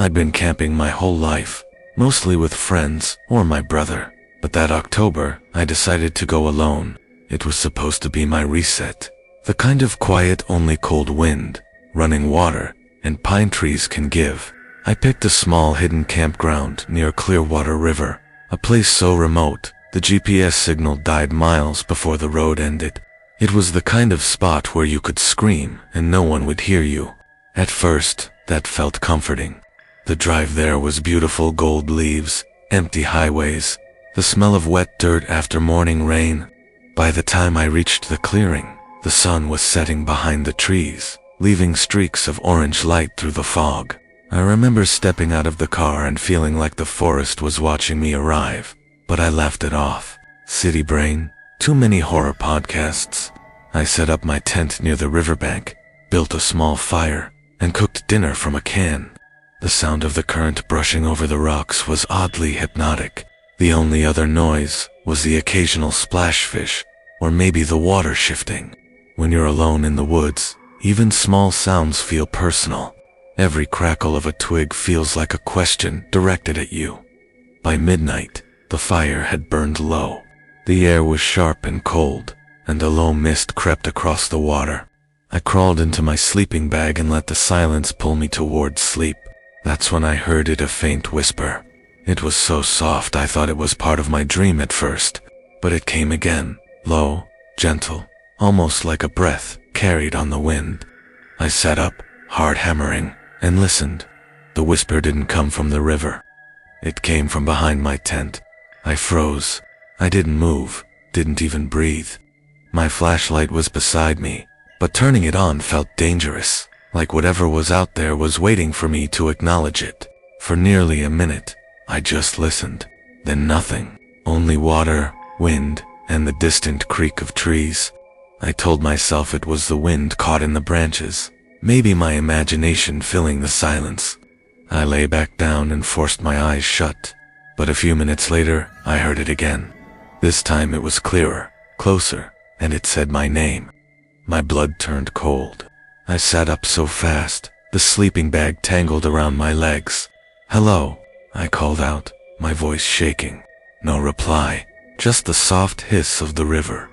I'd been camping my whole life, mostly with friends or my brother. But that October, I decided to go alone. It was supposed to be my reset. The kind of quiet only cold wind, running water, and pine trees can give. I picked a small hidden campground near Clearwater River, a place so remote, the GPS signal died miles before the road ended. It was the kind of spot where you could scream and no one would hear you. At first, that felt comforting. The drive there was beautiful gold leaves, empty highways, the smell of wet dirt after morning rain. By the time I reached the clearing, the sun was setting behind the trees, leaving streaks of orange light through the fog. I remember stepping out of the car and feeling like the forest was watching me arrive, but I laughed it off. City brain, too many horror podcasts. I set up my tent near the riverbank, built a small fire, and cooked dinner from a can. The sound of the current brushing over the rocks was oddly hypnotic. The only other noise was the occasional splash fish, or maybe the water shifting. When you're alone in the woods, even small sounds feel personal. Every crackle of a twig feels like a question directed at you. By midnight, the fire had burned low. The air was sharp and cold, and a low mist crept across the water. I crawled into my sleeping bag and let the silence pull me towards sleep. That's when I heard it, a faint whisper. It was so soft I thought it was part of my dream at first, but it came again, low, gentle, almost like a breath carried on the wind. I sat up, heart hammering, and listened. The whisper didn't come from the river. It came from behind my tent. I froze. I didn't move, didn't even breathe. My flashlight was beside me, but turning it on felt dangerous, like whatever was out there was waiting for me to acknowledge it. For nearly a minute, I just listened. Then nothing. Only water, wind, and the distant creak of trees. I told myself it was the wind caught in the branches, maybe my imagination filling the silence. I lay back down and forced my eyes shut, but a few minutes later, I heard it again. This time it was clearer, closer, and it said my name. My blood turned cold. I sat up so fast, the sleeping bag tangled around my legs. "Hello," I called out, my voice shaking. No reply, just the soft hiss of the river.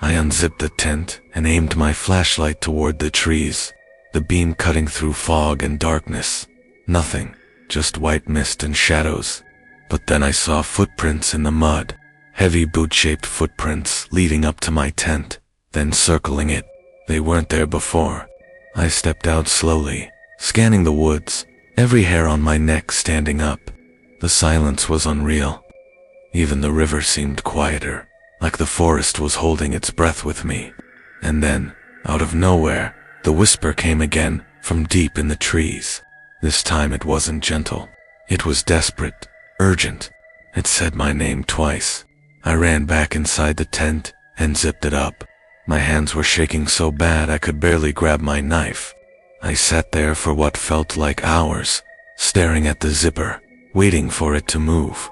I unzipped the tent and aimed my flashlight toward the trees, the beam cutting through fog and darkness. Nothing, just white mist and shadows. But then I saw footprints in the mud, heavy boot-shaped footprints leading up to my tent, then circling it. They weren't there before. I stepped out slowly, scanning the woods, every hair on my neck standing up. The silence was unreal. Even the river seemed quieter, like the forest was holding its breath with me. And then, out of nowhere, the whisper came again, from deep in the trees. This time it wasn't gentle. It was desperate, urgent. It said my name twice. I ran back inside the tent and zipped it up. My hands were shaking so bad I could barely grab my knife. I sat there for what felt like hours, staring at the zipper, waiting for it to move.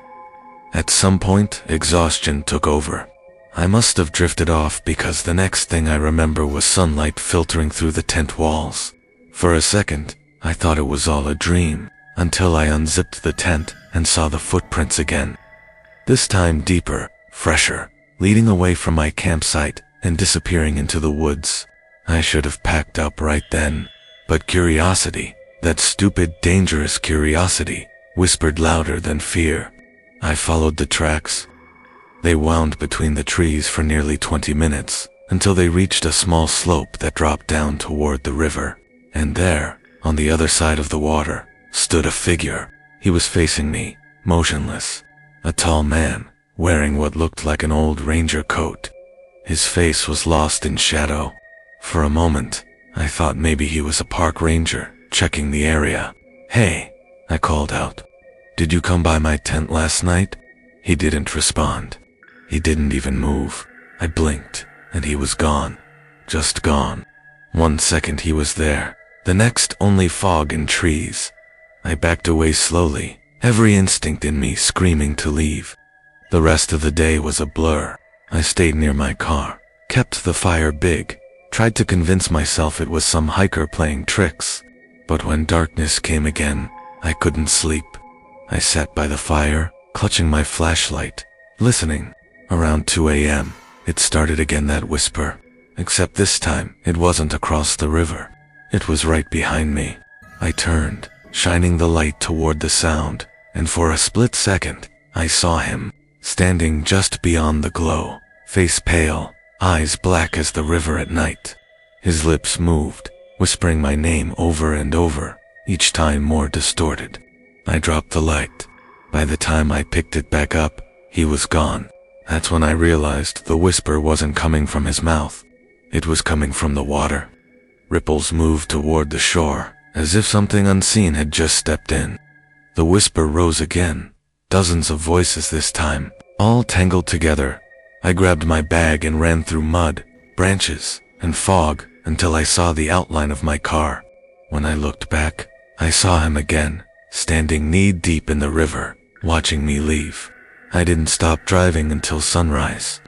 At some point, exhaustion took over. I must have drifted off because the next thing I remember was sunlight filtering through the tent walls. For a second, I thought it was all a dream, until I unzipped the tent and saw the footprints again. This time deeper, fresher, leading away from my campsite and disappearing into the woods. I should have packed up right then, but curiosity, that stupid, dangerous curiosity, whispered louder than fear. I followed the tracks. They wound between the trees for nearly 20 minutes, until they reached a small slope that dropped down toward the river. And there, on the other side of the water, stood a figure. He was facing me, motionless. A tall man, wearing what looked like an old ranger coat. His face was lost in shadow. For a moment, I thought maybe he was a park ranger, checking the area. "Hey," I called out. "Did you come by my tent last night?" He didn't respond. He didn't even move. I blinked, and he was gone. Just gone. 1 second he was there, the next only fog and trees. I backed away slowly, every instinct in me screaming to leave. The rest of the day was a blur. I stayed near my car, kept the fire big, tried to convince myself it was some hiker playing tricks. But when darkness came again, I couldn't sleep. I sat by the fire, clutching my flashlight, listening. Around 2 a.m., it started again, that whisper. Except this time, it wasn't across the river. It was right behind me. I turned, shining the light toward the sound, and for a split second, I saw him, standing just beyond the glow, face pale, eyes black as the river at night. His lips moved, whispering my name over and over, each time more distorted. I dropped the light. By the time I picked it back up, he was gone. That's when I realized the whisper wasn't coming from his mouth. It was coming from the water. Ripples moved toward the shore, as if something unseen had just stepped in. The whisper rose again, dozens of voices this time, all tangled together. I grabbed my bag and ran through mud, branches, and fog until I saw the outline of my car. When I looked back, I saw him again, standing knee-deep in the river, watching me leave. I didn't stop driving until sunrise.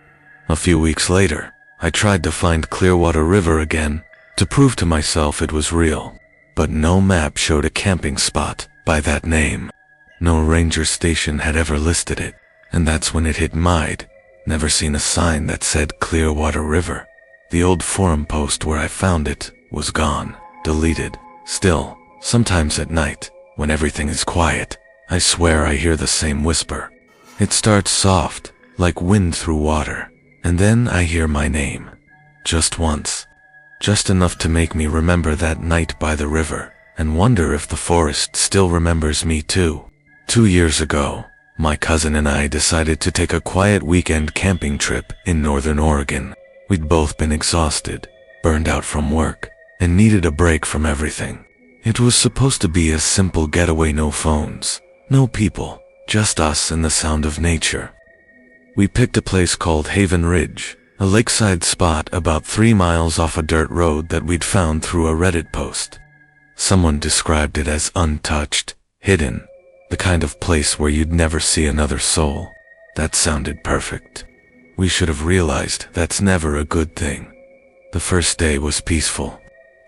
A few weeks later, I tried to find Clearwater River again, to prove to myself it was real. But no map showed a camping spot by that name. No ranger station had ever listed it, and that's when it hit Mide. Never seen a sign that said Clearwater River. The old forum post where I found it was gone, deleted. Still, sometimes at night, when everything is quiet, I swear I hear the same whisper. It starts soft, like wind through water, and then I hear my name. Just once. Just enough to make me remember that night by the river, and wonder if the forest still remembers me too. 2 years ago, my cousin and I decided to take a quiet weekend camping trip in northern Oregon. We'd both been exhausted, burned out from work, and needed a break from everything. It was supposed to be a simple getaway, no phones, no people, just us and the sound of nature. We picked a place called Haven Ridge, a lakeside spot about 3 miles off a dirt road that we'd found through a Reddit post. Someone described it as untouched, hidden, the kind of place where you'd never see another soul. That sounded perfect. We should have realized that's never a good thing. The first day was peaceful.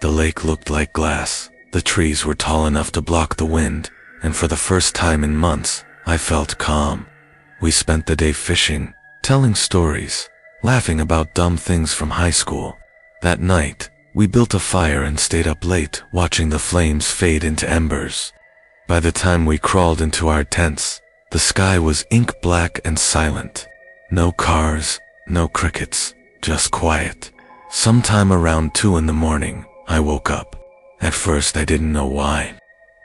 The lake looked like glass. The trees were tall enough to block the wind, and for the first time in months, I felt calm. We spent the day fishing, telling stories, laughing about dumb things from high school. That night, we built a fire and stayed up late watching the flames fade into embers. By the time we crawled into our tents, the sky was ink black and silent. No cars, no crickets, just quiet. Sometime around 2 in the morning, I woke up. At first I didn't know why.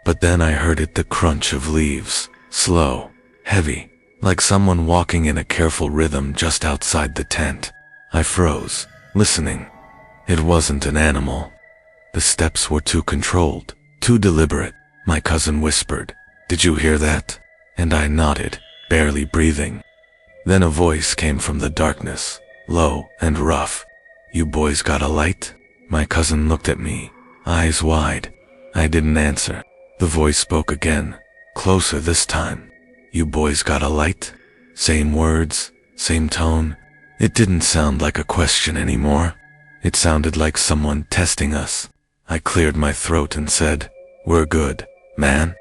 But then I heard it, the crunch of leaves, slow, heavy, like someone walking in a careful rhythm just outside the tent. I froze, listening. It wasn't an animal. The steps were too controlled, too deliberate. My cousin whispered, "Did you hear that?" And I nodded, barely breathing. Then a voice came from the darkness, low and rough. "You boys got a light?" My cousin looked at me, eyes wide. I didn't answer. The voice spoke again, closer this time. "You boys got a light?" Same words, same tone. It didn't sound like a question anymore. It sounded like someone testing us. I cleared my throat and said, "We're good, man."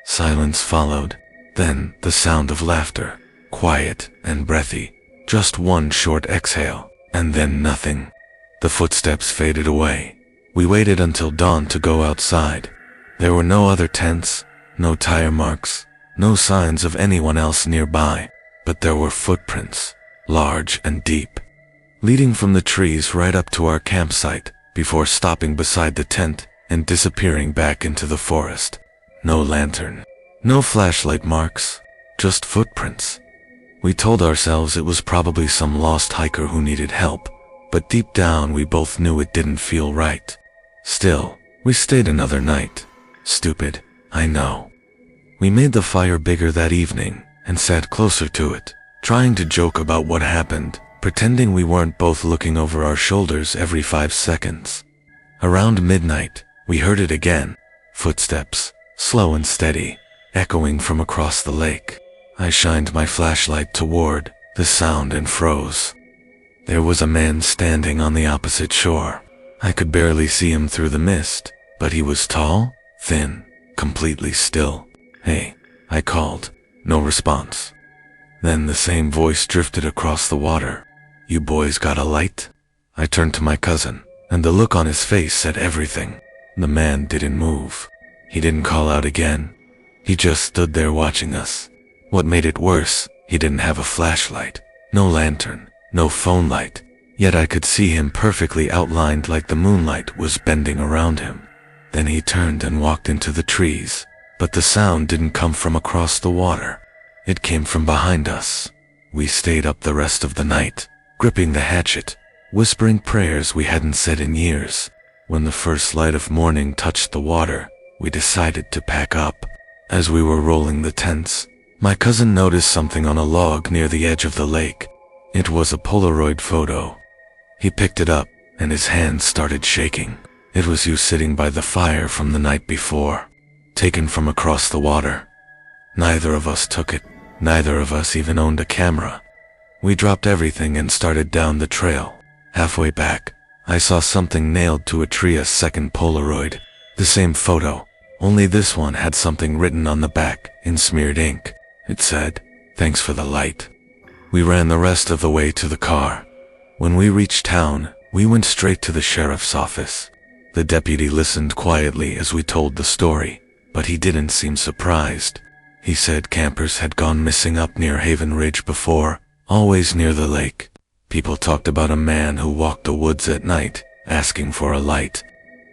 Silence followed. Then the sound of laughter, quiet and breathy. Just one short exhale, and then nothing. The footsteps faded away. We waited until dawn to go outside. There were no other tents, no tire marks, no signs of anyone else nearby, but there were footprints, large and deep, leading from the trees right up to our campsite, before stopping beside the tent and disappearing back into the forest. No lantern, no flashlight marks, just footprints. We told ourselves it was probably some lost hiker who needed help, but deep down we both knew it didn't feel right. Still, we stayed another night. Stupid, I know. We made the fire bigger that evening and sat closer to it, trying to joke about what happened, pretending we weren't both looking over our shoulders every 5 seconds. Around midnight, we heard it again. Footsteps, slow and steady, echoing from across the lake. I shined my flashlight toward the sound and froze. There was a man standing on the opposite shore. I could barely see him through the mist, but he was tall, thin, completely still. "Hey," I called. No response. Then the same voice drifted across the water. "You boys got a light?" I turned to my cousin, and the look on his face said everything. The man didn't move. He didn't call out again. He just stood there watching us. What made it worse, he didn't have a flashlight, no lantern, no phone light, yet I could see him perfectly outlined like the moonlight was bending around him. Then he turned and walked into the trees, but the sound didn't come from across the water. It came from behind us. We stayed up the rest of the night, gripping the hatchet, whispering prayers we hadn't said in years. When the first light of morning touched the water, we decided to pack up. As we were rolling the tents, my cousin noticed something on a log near the edge of the lake. It was a Polaroid photo. He picked it up, and his hands started shaking. It was you sitting by the fire from the night before, taken from across the water. Neither of us took it. Neither of us even owned a camera. We dropped everything and started down the trail. Halfway back, I saw something nailed to a tree, a second Polaroid. The same photo, only this one had something written on the back in smeared ink. It said, "Thanks for the light." We ran the rest of the way to the car. When we reached town, we went straight to the sheriff's office. The deputy listened quietly as we told the story, but he didn't seem surprised. He said campers had gone missing up near Haven Ridge before, always near the lake. People talked about a man who walked the woods at night, asking for a light.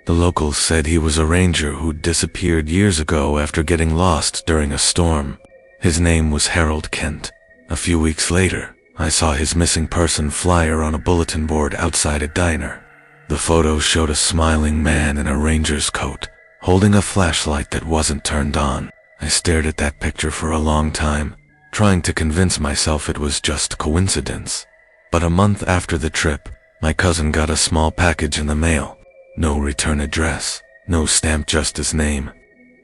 The locals said he was a ranger who'd disappeared years ago after getting lost during a storm. His name was Harold Kent. A few weeks later, I saw his missing person flyer on a bulletin board outside a diner. The photo showed a smiling man in a ranger's coat, holding a flashlight that wasn't turned on. I stared at that picture for a long time, trying to convince myself it was just coincidence. But a month after the trip, my cousin got a small package in the mail. No return address, no stamp, just his name.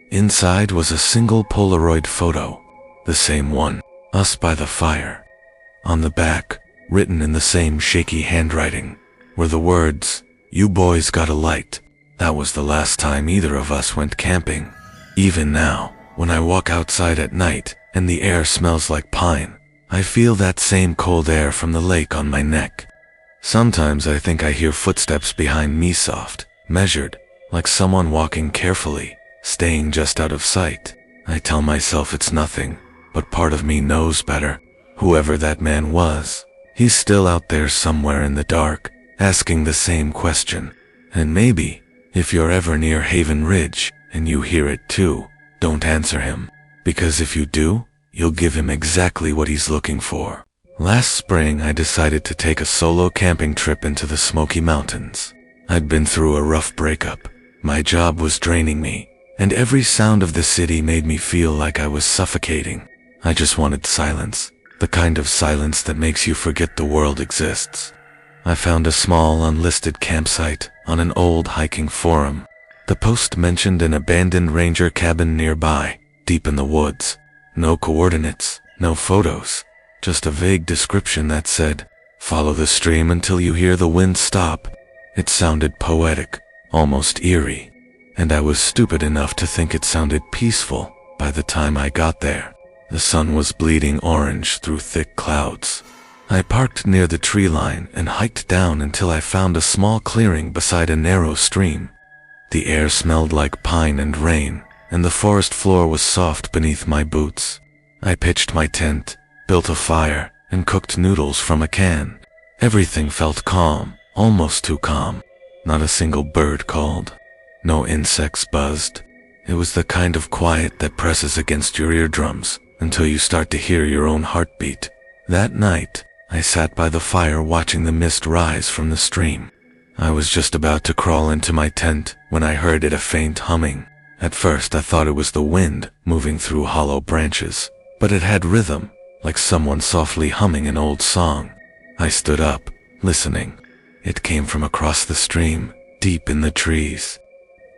Inside was a single Polaroid photo, the same one, us by the fire. On the back, written in the same shaky handwriting, were the words, "You boys got a light." That was the last time either of us went camping. Even now, when I walk outside at night and the air smells like pine, I feel that same cold air from the lake on my neck. Sometimes I think I hear footsteps behind me, soft, measured, like someone walking carefully, staying just out of sight. I tell myself it's nothing, but part of me knows better. Whoever that man was, he's still out there somewhere in the dark, asking the same question. And maybe, if you're ever near Haven Ridge, and you hear it too, don't answer him, because if you do, you'll give him exactly what he's looking for. Last spring, I decided to take a solo camping trip into the Smoky Mountains. I'd been through a rough breakup. My job was draining me, and every sound of the city made me feel like I was suffocating. I just wanted silence, the kind of silence that makes you forget the world exists. I found a small unlisted campsite on an old hiking forum. The post mentioned an abandoned ranger cabin nearby, deep in the woods. No coordinates, no photos, just a vague description that said, "Follow the stream until you hear the wind stop." It sounded poetic, almost eerie, and I was stupid enough to think it sounded peaceful. By the time I got there, the sun was bleeding orange through thick clouds. I parked near the tree line and hiked down until I found a small clearing beside a narrow stream. The air smelled like pine and rain, and the forest floor was soft beneath my boots. I pitched my tent, built a fire, and cooked noodles from a can. Everything felt calm, almost too calm. Not a single bird called. No insects buzzed. It was the kind of quiet that presses against your eardrums until you start to hear your own heartbeat. That night, I sat by the fire watching the mist rise from the stream. I was just about to crawl into my tent when I heard a faint humming. At first I thought it was the wind moving through hollow branches, but it had rhythm, like someone softly humming an old song. I stood up, listening. It came from across the stream, deep in the trees.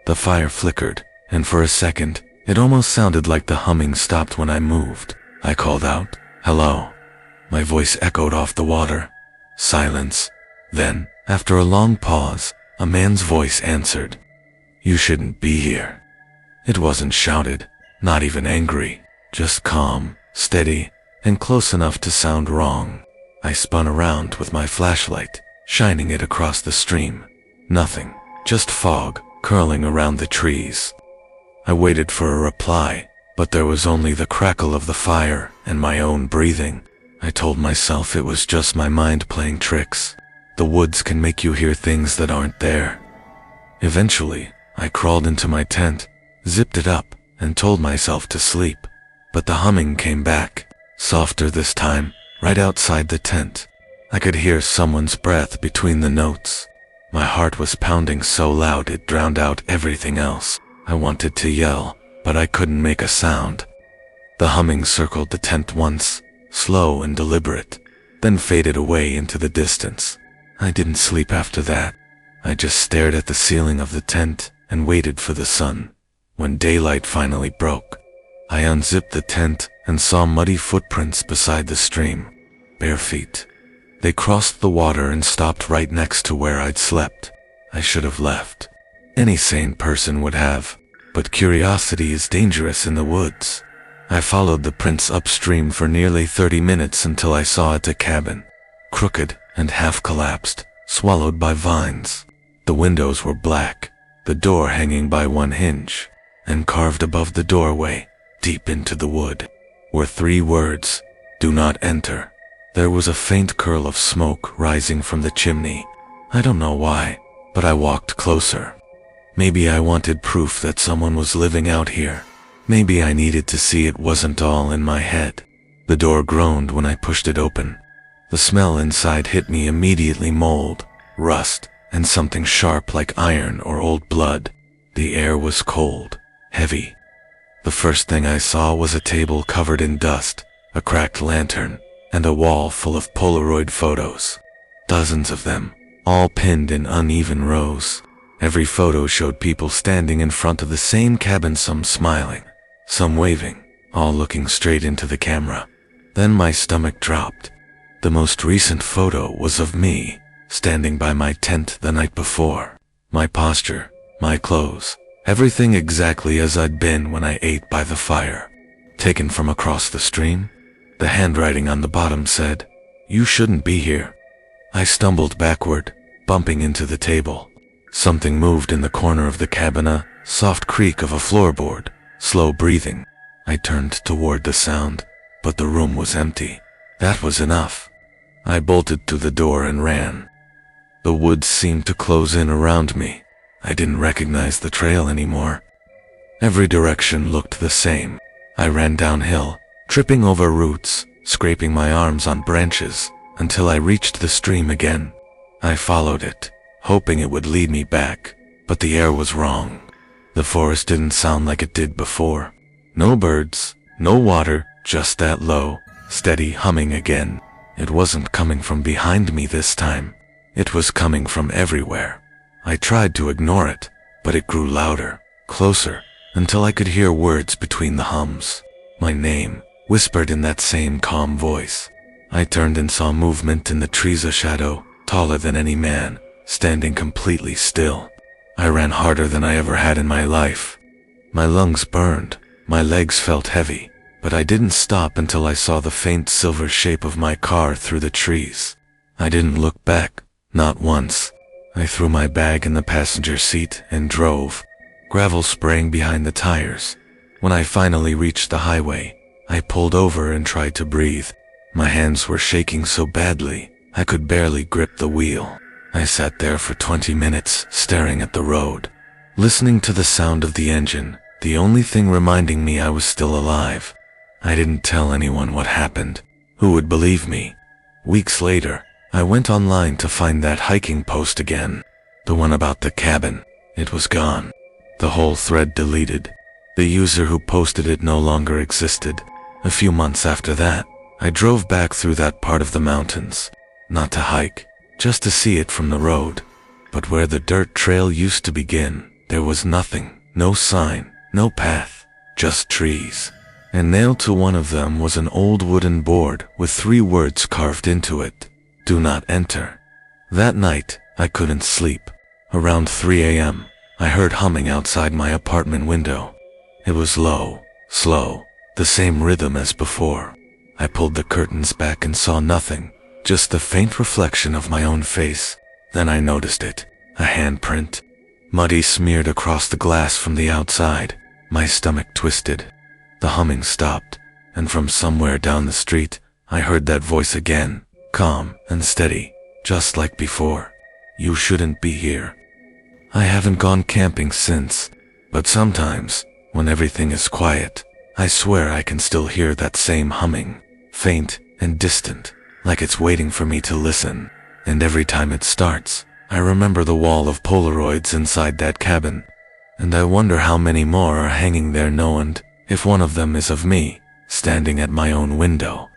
The fire flickered, and for a second, it almost sounded like the humming stopped when I moved. I called out, "Hello." My voice echoed off the water. Silence. Then, after a long pause, a man's voice answered, "You shouldn't be here." It wasn't shouted, not even angry, just calm, steady, and close enough to sound wrong. I spun around with my flashlight, shining it across the stream. Nothing, just fog, curling around the trees. I waited for a reply, but there was only the crackle of the fire and my own breathing. I told myself it was just my mind playing tricks. The woods can make you hear things that aren't there. Eventually, I crawled into my tent, zipped it up, and told myself to sleep. But the humming came back, softer this time, right outside the tent. I could hear someone's breath between the notes. My heart was pounding so loud it drowned out everything else. I wanted to yell, but I couldn't make a sound. The humming circled the tent once, slow and deliberate, then faded away into the distance. I didn't sleep after that. I just stared at the ceiling of the tent and waited for the sun. When daylight finally broke, I unzipped the tent and saw muddy footprints beside the stream. Bare feet. They crossed the water and stopped right next to where I'd slept. I should have left. Any sane person would have, but curiosity is dangerous in the woods. I followed the prints upstream for nearly 30 minutes until I saw it a cabin, crooked and half collapsed, swallowed by vines. The windows were black, the door hanging by one hinge, and carved above the doorway, deep into the wood, were 3 words: "Do not enter." There was a faint curl of smoke rising from the chimney. I don't know why, but I walked closer. Maybe I wanted proof that someone was living out here. Maybe I needed to see it wasn't all in my head. The door groaned when I pushed it open. The smell inside hit me immediately: mold, rust, and something sharp like iron or old blood. The air was cold, heavy. The first thing I saw was a table covered in dust, a cracked lantern, and a wall full of Polaroid photos. Dozens of them, all pinned in uneven rows. Every photo showed people standing in front of the same cabin, some smiling, some waving, all looking straight into the camera. Then my stomach dropped. The most recent photo was of me, standing by my tent the night before. My posture, my clothes, everything exactly as I'd been when I ate by the fire. Taken from across the stream. The handwriting on the bottom said, "You shouldn't be here." I stumbled backward, bumping into the table. Something moved in the corner of the cabin, a soft creak of a floorboard, slow breathing. I turned toward the sound, but the room was empty. That was enough. I bolted through the door and ran. The woods seemed to close in around me. I didn't recognize the trail anymore. Every direction looked the same. I ran downhill, tripping over roots, scraping my arms on branches, until I reached the stream again. I followed it, hoping it would lead me back, but the air was wrong. The forest didn't sound like it did before. No birds, no water, just that low, steady humming again. It wasn't coming from behind me this time. It was coming from everywhere. I tried to ignore it, but it grew louder, closer, until I could hear words between the hums. My name, whispered in that same calm voice. I turned and saw movement in the trees, a shadow, taller than any man, standing completely still. I ran harder than I ever had in my life. My lungs burned, my legs felt heavy, but I didn't stop until I saw the faint silver shape of my car through the trees. I didn't look back, not once. I threw my bag in the passenger seat and drove, gravel spraying behind the tires. When I finally reached the highway, I pulled over and tried to breathe. My hands were shaking so badly, I could barely grip the wheel. I sat there for 20 minutes, staring at the road, listening to the sound of the engine, the only thing reminding me I was still alive. I didn't tell anyone what happened. Who would believe me? Weeks later, I went online to find that hiking post again. The one about the cabin. It was gone. The whole thread deleted. The user who posted it no longer existed. A few months after that, I drove back through that part of the mountains. Not to hike, just to see it from the road. But where the dirt trail used to begin, there was nothing. No sign, no path, just trees. And nailed to one of them was an old wooden board with 3 words carved into it: "Do not enter." That night, I couldn't sleep. Around 3 a.m., I heard humming outside my apartment window. It was low, slow, the same rhythm as before. I pulled the curtains back and saw nothing, just the faint reflection of my own face. Then I noticed it, a handprint, muddy smeared across the glass from the outside. My stomach twisted. The humming stopped, and from somewhere down the street, I heard that voice again, calm and steady, just like before. You shouldn't be here. I haven't gone camping since, but sometimes, when everything is quiet, I swear I can still hear that same humming, faint and distant, like it's waiting for me to listen. And every time it starts, I remember the wall of Polaroids inside that cabin, and I wonder how many more are hanging there, knowing if one of them is of me, standing at my own window.